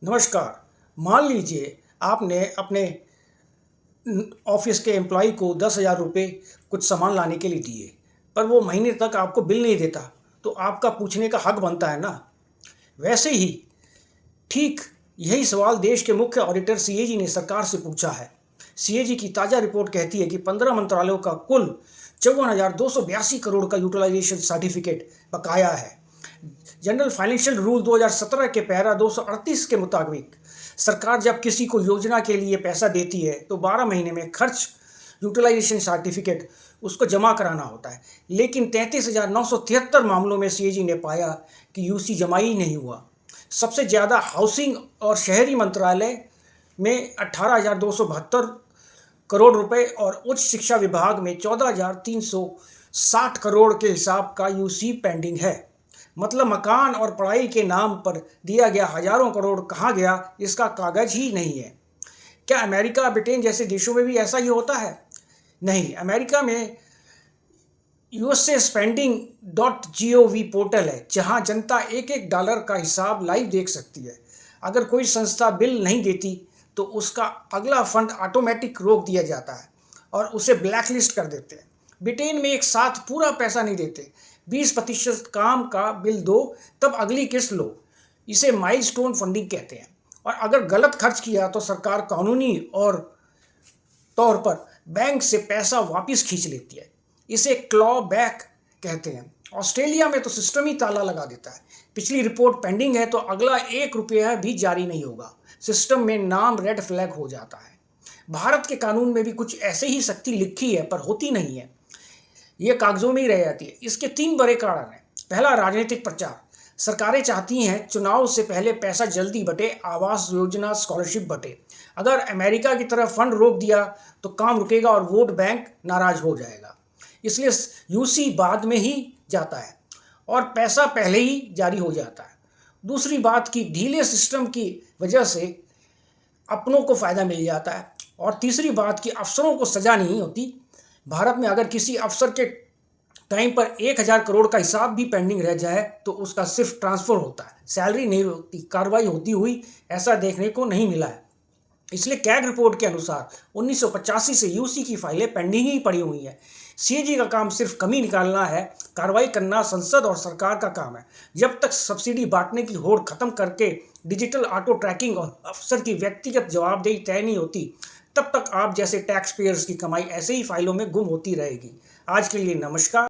नमस्कार। मान लीजिए आपने अपने ऑफिस के एम्प्लॉय को 10,000 रुपये कुछ सामान लाने के लिए दिए, पर वो महीने तक आपको बिल नहीं देता, तो आपका पूछने का हक बनता है ना। वैसे ही ठीक यही सवाल देश के मुख्य ऑडिटर सीएजी ने सरकार से पूछा है। सीएजी की ताज़ा रिपोर्ट कहती है कि 15 मंत्रालयों का कुल 54,282 करोड़ का यूटिलाइजेशन सर्टिफिकेट बकाया है। जनरल फाइनेंशियल रूल 2017 के पैरा 238 के मुताबिक सरकार जब किसी को योजना के लिए पैसा देती है तो 12 महीने में खर्च यूटिलाइजेशन सर्टिफिकेट उसको जमा कराना होता है, लेकिन 33,973 मामलों में सीएजी ने पाया कि यूसी जमा ही नहीं हुआ। सबसे ज़्यादा हाउसिंग और शहरी मंत्रालय में 18,272 करोड़ रुपए और उच्च शिक्षा विभाग में 14,360 करोड़ के हिसाब का यूसी पेंडिंग है। मतलब मकान और पढ़ाई के नाम पर दिया गया हजारों करोड़ कहाँ गया, इसका कागज ही नहीं है। क्या अमेरिका, ब्रिटेन जैसे देशों में भी ऐसा ही होता है? नहीं, अमेरिका में USA spending.gov पोर्टल है, जहां जनता एक एक डॉलर का हिसाब लाइव देख सकती है। अगर कोई संस्था बिल नहीं देती तो उसका अगला फंड ऑटोमेटिक रोक दिया जाता है और उसे ब्लैकलिस्ट कर देते हैं। ब्रिटेन में एक साथ पूरा पैसा नहीं देते, 20% काम का बिल दो तब अगली किस्त लो। इसे माइलस्टोन फंडिंग कहते हैं। और अगर गलत खर्च किया तो सरकार कानूनी और तौर पर बैंक से पैसा वापस खींच लेती है। इसे क्लॉ बैक कहते हैं। ऑस्ट्रेलिया में तो सिस्टम ही ताला लगा देता है। पिछली रिपोर्ट पेंडिंग है तो अगला 1 रुपया भी जारी नहीं होगा। सिस्टम में नाम रेड फ्लैग हो जाता है। भारत के कानून में भी कुछ ऐसे ही सख्ती लिखी है, पर होती नहीं है। ये कागजों में ही रह जाती है। इसके 3 बड़े कारण हैं। पहला, राजनीतिक प्रचार। सरकारें चाहती हैं चुनाव से पहले पैसा जल्दी बटे, आवास योजना, स्कॉलरशिप बटे। अगर अमेरिका की तरह फंड रोक दिया तो काम रुकेगा और वोट बैंक नाराज हो जाएगा। इसलिए यूसी बाद में ही जाता है और पैसा पहले ही जारी हो जाता है। दूसरी बात कि ढीले सिस्टम की वजह से अपनों को फ़ायदा मिल जाता है। और तीसरी बात कि अफसरों को सज़ा नहीं होती। भारत में अगर किसी अफसर के टाइम पर 1,000 करोड़ का हिसाब भी पेंडिंग रह जाए तो उसका सिर्फ ट्रांसफ़र होता है, सैलरी नहीं होती। कार्रवाई होती हुई ऐसा देखने को नहीं मिला है। इसलिए कैग रिपोर्ट के अनुसार 1985 से यूसी की फाइलें पेंडिंग ही पड़ी हुई हैं। सीएजी का काम सिर्फ कमी निकालना है, कार्रवाई करना संसद और सरकार का काम है। जब तक सब्सिडी बांटने की होड़ खत्म करके डिजिटल ऑटो ट्रैकिंग और अफसर की व्यक्तिगत जवाबदेही तय नहीं होती, तब तक आप जैसे टैक्स पेयर्स की कमाई ऐसे ही फाइलों में गुम होती रहेगी। आज के लिए नमस्कार।